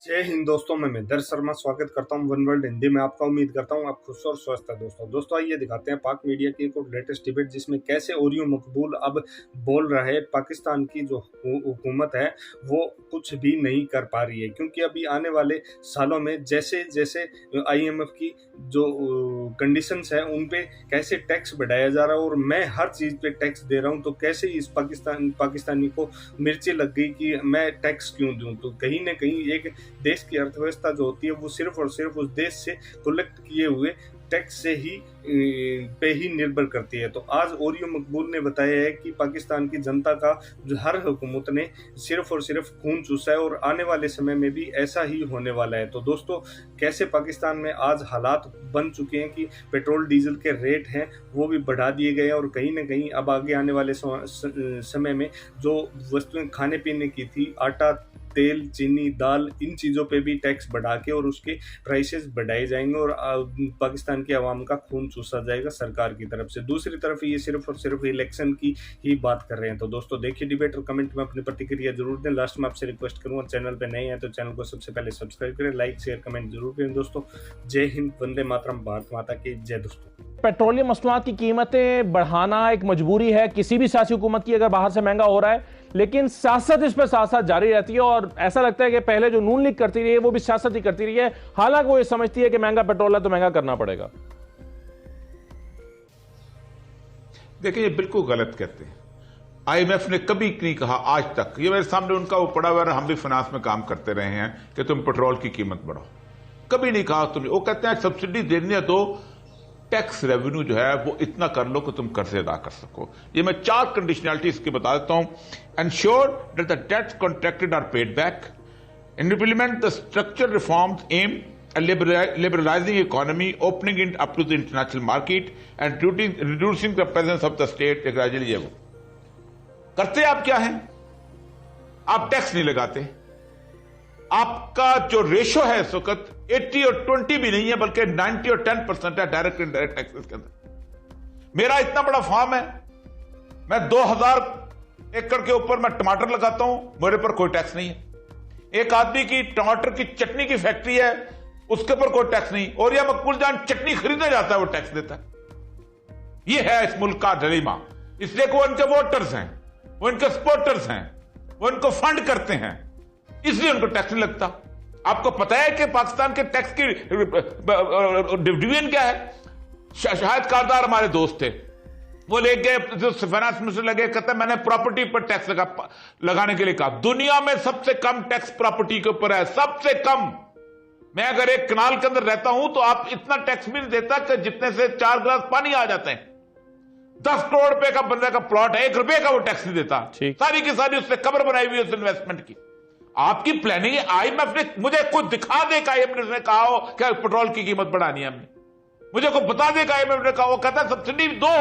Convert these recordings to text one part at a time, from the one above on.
जय हिंद दोस्तों, मैं महेंद्र शर्मा स्वागत करता हूं वन वर्ल्ड हिंदी में आपका। उम्मीद करता हूं आप खुश और स्वस्थ हैं। दोस्तों आइए दिखाते हैं पाक मीडिया की एक और लेटेस्ट डिबेट, जिसमें कैसे ओरियो मकबूल अब बोल रहा है पाकिस्तान की जो हुकूमत है वो कुछ भी नहीं कर पा रही है, क्योंकि अभी आने वाले सालों में जैसे जैसे IMF की जो कंडीशंस है उन पे कैसे टैक्स बढ़ाया जा रहा है और मैं हर चीज़ पे टैक्स दे रहा हूं, तो कैसे इस पाकिस्तानी को मिर्ची लग गई कि मैं टैक्स क्यों दूं। तो कहीं ना कहीं एक देश की अर्थव्यवस्था जो होती है वो सिर्फ और सिर्फ उस देश से कलेक्ट किए हुए टैक्स से ही पे ही निर्भर करती है। तो आज ओरियो मकबूल ने बताया है कि पाकिस्तान की जनता का जो हर हुकूमत ने सिर्फ और सिर्फ खून चूसा है और आने वाले समय में भी ऐसा ही होने वाला है। तो दोस्तों, कैसे पाकिस्तान में आज हालात बन चुके हैं कि पेट्रोल डीजल के रेट हैं वो भी बढ़ा दिए गए हैं और कहीं ना कहीं अब आगे आने वाले समय में जो वस्तुएं खाने पीने की थी, आटा, तेल, चीनी, दाल, इन चीज़ों पे भी टैक्स बढ़ा के और उसके प्राइसेस बढ़ाए जाएंगे और पाकिस्तान की आवाम का खून चूसा जाएगा सरकार की तरफ से। दूसरी तरफ ये सिर्फ और सिर्फ इलेक्शन की ही बात कर रहे हैं। तो दोस्तों देखिए डिबेट और कमेंट में अपनी प्रतिक्रिया जरूर दें। लास्ट में आपसे रिक्वेस्ट करूँगा, चैनल पर नए हैं तो चैनल को सबसे पहले सब्सक्राइब करें, लाइक शेयर कमेंट जरूर करें। दोस्तों जय हिंद, वंदे मातरम, भारत माता की जय। दोस्तों पेट्रोलियम मसनूआत की कीमतें बढ़ाना एक मजबूरी है किसी भी सियासी हुकूमत की, अगर बाहर से महंगा हो रहा है, लेकिन सियासत इस पर साथ साथ जारी रहती है और ऐसा लगता है कि पहले जो नून लीग करती रही है वो भी सियासत ही करती रही है, हालांकि वो ये समझती है कि महंगा पेट्रोल है तो महंगा करना पड़ेगा। देखिए, ये बिल्कुल गलत कहते हैं। IMF ने कभी नहीं कहा आज तक, ये मेरे सामने उनका वो पड़ा हुआ है, हम भी फाइनेंस में काम करते रहे हैं, कि तुम पेट्रोल की कीमत बढ़ाओ। कभी नहीं कहा तुमने। वो कहते हैं सब्सिडी देनी है तो टैक्स रेवेन्यू जो है वो इतना कर लो कि तुम कर्जे अदा कर सको। ये मैं 4 कंडीशनैलिटी इसकी बता देता हूं। Ensure that the debts contracted are paid back, implement the structural reforms and liberalizing economy, opening it up to the international market and reducing the presence of the state gradually। ये वो करते आप क्या है, आप टैक्स नहीं लगाते। आपका जो रेशो है इस वक्त 80 और 20 भी नहीं है, बल्कि 90 और 10% है डायरेक्ट इनडायरेक्ट टैक्सेस के अंदर। मेरा इतना बड़ा फार्म है, मैं 2000 एकड़ के ऊपर मैं टमाटर लगाता हूं, मेरे पर कोई टैक्स नहीं है। एक आदमी की टमाटर की चटनी की फैक्ट्री है, उसके ऊपर कोई टैक्स नहीं। और यह मकबूल जान चटनी खरीदने जाता है वो टैक्स देता है। यह है इस मुल्क का डिलेमा। इसलिए वो इनके वोटर्स हैं, वो इनके सपोर्टर्स हैं, वो इनको फंड करते हैं, इसलिए उनको टैक्स नहीं लगता। आपको पता है कि पाकिस्तान के टैक्स की डिवीजन क्या है? शाहिद कारदार हमारे दोस्त थे, वो ले गए, जो फाइनेंस मिनिस्टर लगे, कहते मैंने प्रॉपर्टी पर टैक्स लगाने के लिए कहा। दुनिया में सबसे कम टैक्स प्रॉपर्टी के ऊपर है, सबसे कम। मैं अगर एक कनाल के अंदर रहता हूं तो आप इतना टैक्स भी नहीं देता कि जितने से 4 गिलास पानी आ जाते हैं। 10 करोड़ रुपए का बंदे का प्लॉट है, 1 रुपए का वो टैक्स नहीं देता। सारी की सारी उसने कब्र बनाई हुई है उस इन्वेस्टमेंट की। आपकी प्लानिंग है। IMF ने मुझे कुछ दिखा दे कि IMF ने कहा हो कि पेट्रोल की कीमत बढ़ानी है हमने, मुझे को बता दे कि IMF ने कहा हो, कहता है सब्सिडी दो,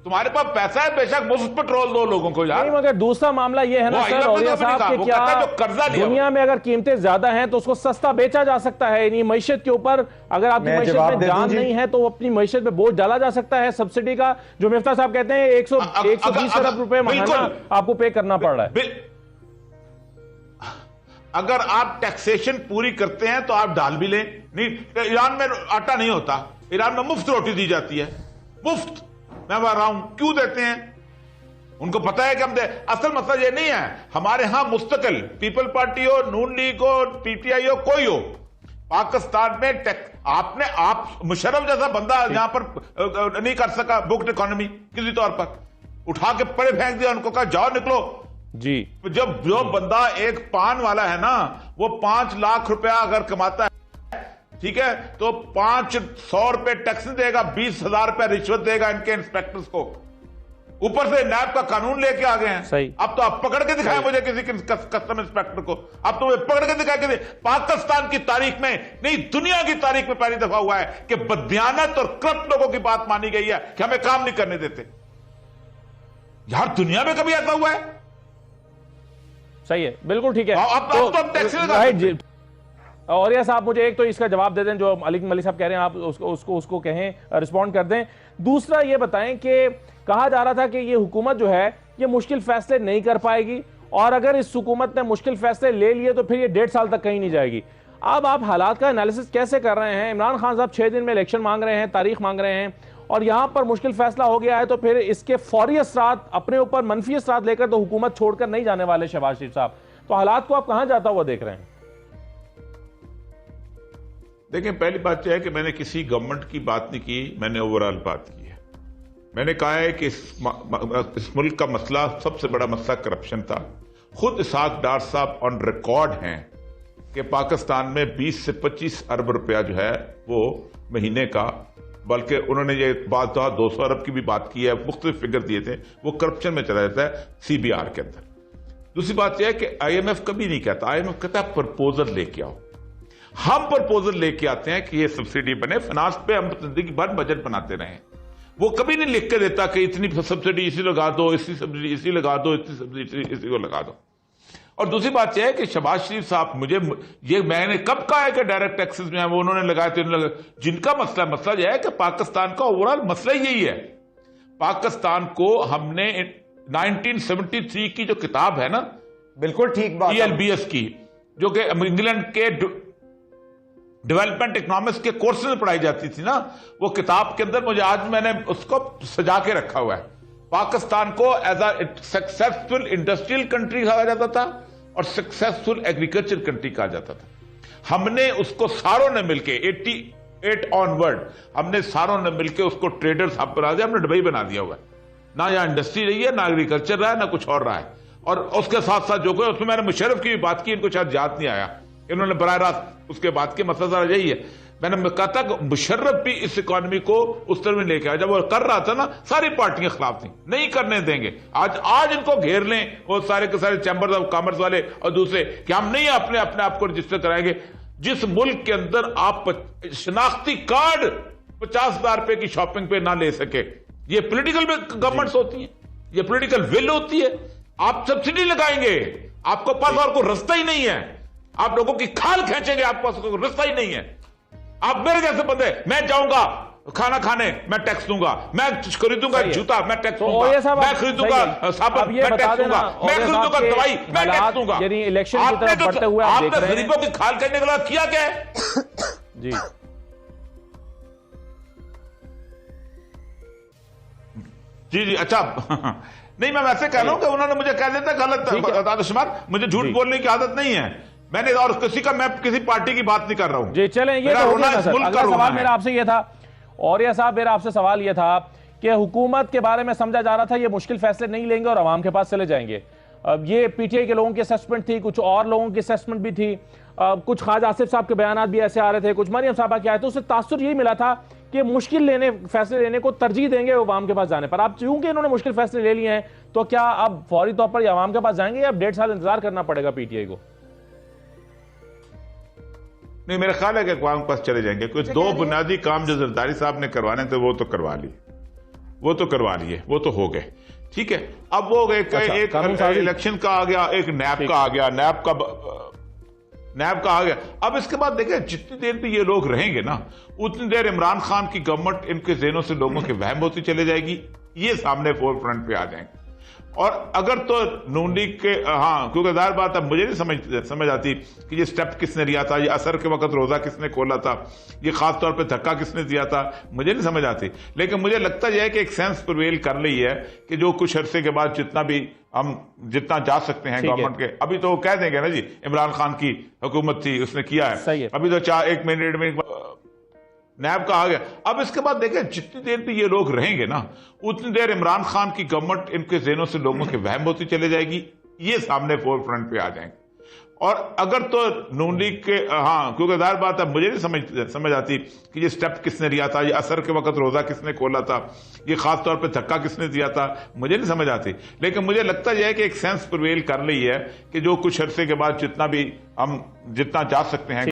तुम्हारे पास पैसा है, बेशक मुफ्त पेट्रोल दो लोगों को यार। नहीं, मगर दूसरा मामला यह है ना सर औरिया साहब कि क्या दुनिया में अगर कीमतें ज्यादा हैं तो उसको सस्ता बेचा जा सकता है। यानी मईशत के ऊपर अगर आपकी मईशत में जान नहीं है तो अपनी मईशत में बोझ डाला जा सकता है। सब्सिडी का जो मिफ्ता साहब कहते हैं 120 अरब रुपए महीना आपको पे करना पड़ रहा है। अगर आप टैक्सेशन पूरी करते हैं तो आप डाल भी लें। नहीं, ईरान में आटा नहीं होता, ईरान में मुफ्त रोटी दी जाती है, मुफ्त। मैं बता रहा हूं क्यों देते हैं, उनको पता है कि हम असल मसला ये नहीं है। हमारे यहां मुस्तकिल पीपल पार्टी हो, नून लीग हो, PTI हो, कोई हो, पाकिस्तान में आप मुशर्रफ जैसा बंदा यहां पर नहीं कर सका बुक्ड इकोनॉमी किसी तौर पर, उठा के परे फेंक दिया, उनको कहा जाओ निकलो जी। जब जो बंदा एक पान वाला है ना, वो 5 लाख रुपया अगर कमाता है, ठीक है, तो 500 रुपए टैक्स देगा, 20,000 रुपया रिश्वत देगा इनके इंस्पेक्टर्स को। ऊपर से नैब का कानून लेके आ गए हैं। सही। अब तो आप पकड़ के दिखाए मुझे किसी कस्टम इंस्पेक्टर को, अब तो पकड़ के दिखाए कि पाकिस्तान की तारीख में नहीं, दुनिया की तारीख में पहली दफा हुआ है कि बददियानत और करप्ट लोगों की बात मानी गई है कि हमें काम नहीं करने देते। यार दुनिया में कभी ऐसा हुआ है? सही है, बिल्कुल ठीक है। अब तो टैक्स लगा। औरिया साहब मुझे एक तो इसका जवाब दे दें, जो मलिक साहब कह रहे हैं, आप उसको कहें, रिस्पॉन्ड कर दें। दूसरा ये बताएं कि कहा जा रहा था कि ये हुकूमत जो है ये मुश्किल फैसले नहीं कर पाएगी और अगर इस हुकूमत ने मुश्किल फैसले ले लिए तो फिर ये 1.5 साल तक कहीं नहीं जाएगी। अब आप हालात का एनालिसिस कैसे कर रहे हैं? इमरान खान साहब 6 दिन में इलेक्शन मांग रहे हैं, तारीख मांग रहे हैं, और यहां पर मुश्किल फैसला हो गया है, तो फिर इसके फौरी असरात अपने ऊपर मनफी असरात लेकर तो हुकूमत छोड़कर नहीं जाने वाले शहबाज शरीफ साहब। तो हालात को आप कहां जाता हुआ देख रहे हैं? देखिए, पहली बात यह है कि मैंने किसी गवर्नमेंट की बात नहीं की, मैंने ओवरऑल बात की है। मैंने कहा है कि इस मुल्क का मसला, सबसे बड़ा मसला करप्शन था। खुद इसहाक डार साहब ऑन रिकॉर्ड हैं कि पाकिस्तान में 20 से 25 अरब रुपया जो है वो महीने का, बल्कि उन्होंने ये बात 200 अरब की भी बात की है, मुख्तलिफ फिगर दिए थे, वो करप्शन में चला जाता है CBR के अंदर। दूसरी बात यह है कि IMF कभी नहीं कहता, IMF कहता है प्रपोजल लेके आओ। हम प्रपोजल लेके आते हैं कि ये सब्सिडी बने, फाइनेंस पे हम जिंदगी भर बजट बनाते रहे। वो कभी नहीं लिख के देता कि इतनी सब्सिडी इसी लगा दो, इसी सब्सिडी इसी लगा दो, इतनी सब्सिडी इसी को लगा दो। और दूसरी बात यह है कि शहबाज शरीफ साहब, मैंने कब कहा है कि डायरेक्ट टैक्सेस में है, वो उन्होंने लगाए थे, जिनका मसला यह है कि पाकिस्तान का ओवरऑल मसला यही है। पाकिस्तान को हमने 1973 की जो किताब है ना, बिल्कुल ठीक बात, ELBS की, जो कि इंग्लैंड के डेवलपमेंट इकोनॉमिक्स के कोर्सेज में पढ़ाई जाती थी ना, वो किताब के अंदर मुझे आज मैंने उसको सजा के रखा हुआ है। पाकिस्तान को as a successful industrial country कहा जाता था और सक्सेसफुल एग्रीकल्चर कंट्री कहा जाता था। हमने उसको सारों ने मिलके 88 ऑनवर्ड हमने सारों ने मिलके उसको ट्रेडर्स हब बना दिया, हमने दुबई बना दिया हुआ है। ना यहाँ इंडस्ट्री रही है, ना एग्रीकल्चर रहा है, ना कुछ और रहा है। और उसके साथ साथ जो कोई, उसमें मैंने मुशर्रफ की भी बात की, इनको शायद याद नहीं आया, इन्होंने बराह रास्त उसके बाद के मसला यही है। मैंने कहा था कि मुशर्रफ भी इस इकोनॉमी को उस तरह में लेके आया, जब वो कर रहा था ना, सारी पार्टियां खिलाफ थी, नहीं करने देंगे। आज इनको घेर लें वो सारे के सारे चैंबर ऑफ कॉमर्स वाले और दूसरे, कि हम नहीं अपने आप को रजिस्टर कराएंगे। जिस मुल्क के अंदर आप शनाख्ती कार्ड 50,000 रुपए की शॉपिंग पे ना ले सके, ये पॉलिटिकल गवर्नमेंट्स होती है, ये पॉलिटिकल विल होती है। आप सब्सिडी लगाएंगे, आपको पास और कोई रास्ता ही नहीं है, आप लोगों की खाल खींचेंगे, आपको कोई रास्ता ही नहीं है। आप मेरे जैसे बंदे, मैं जाऊंगा खाना खाने, मैं टैक्स दूंगा, मैं खरीदूंगा जूता, मैं टैक्स दूंगा, मैं खरीदूंगा साबुन, मैं टैक्स दूंगा, मैं खरीदूंगा दवाई, मैं टैक्स दूंगा। यानी इलेक्शन की तरफ बढ़ते हुए आपने गरीबों की खाल करने के बाद किया क्या है? जी जी जी, अच्छा नहीं, मैं वैसे कह रहा हूं कि उन्होंने मुझे कह देता गलत आदर्शमान, मुझे झूठ बोलने की आदत नहीं है मैंने, और मैं किसी पार्टी की बात नहीं कर रहा हूं जी। चलें, ये तो हो गया ना सर। अगला सवाल मेरा आपसे ये था, और यह साहब मेरा आपसे सवाल ये था कि हुकूमत के बारे में समझा जा रहा था ये मुश्किल फैसले नहीं लेंगे और आवाम के पास चले जाएंगे। अब ये PTI के लोगों की असेसमेंट थी, कुछ और लोगों की असेसमेंट भी थी, कुछ ख्वाजा आसिफ साहब के बयान भी ऐसे आ रहे थे, कुछ मरियम साहबा के आए थे, उससे तासुर यही मिला था कि मुश्किल फैसले लेने को तरजीह देंगे अवाम के पास जाने पर। अब चूंकि इन्होंने मुश्किल फैसले ले लिए हैं, तो क्या अब फौरी तौर पर अवाम के पास जाएंगे या अब 1.5 साल इंतजार करना पड़ेगा PTI को? नहीं, मेरा ख्याल है कि अवाम के पास चले जाएंगे। कुछ 2 बुनियादी काम जो जरदारी साहब ने करवाने थे वो तो करवा लिए, वो तो हो गए, ठीक है। अब वो एक इलेक्शन का आ गया, एक नैब का आ गया, नैब का आ गया। अब इसके बाद देखें, जितनी देर भी ये लोग रहेंगे ना, उतनी देर इमरान खान की गवर्नमेंट इनके ज़हनों से लोगों के वहम होती चले जाएगी, ये सामने फोर फ्रंट पे आ जाएंगे। और अगर तो नून लीग के, हाँ, क्योंकि जाहिर बात है मुझे नहीं समझ आती कि ये स्टेप किसने लिया था, ये असर के वक्त रोजा किसने खोला था, ये खास तौर पे धक्का किसने दिया था, मुझे नहीं समझ आती। लेकिन मुझे लगता यह है कि एक सेंस प्रिवेल कर रही है कि जो कुछ अरसे के बाद जितना जा सकते हैं गवर्नमेंट के, अभी तो कह देंगे ना जी इमरान खान की हुकूमत थी, उसने किया है, अभी तो 1 मिनट नैब का आ गया। अब इसके बाद देखें, जितनी देर भी ये लोग रहेंगे ना, उतनी देर इमरान खान की गवर्नमेंट इनके ज़हनों से लोगों के वहम होती चले जाएगी, ये सामने फोर फ्रंट पे आ जाएंगे। और अगर तो नून लीग के, हाँ, क्योंकि जाहिर बात है मुझे नहीं समझ आती कि ये स्टेप किसने लिया था, ये असर के वक्त रोजा किसने खोला था, ये खास तौर पे धक्का किसने दिया था, मुझे नहीं समझ आती। लेकिन मुझे लगता यह है कि एक सेंस प्रिवेल कर रही है कि जो कुछ अरसे के बाद जितना जा सकते हैं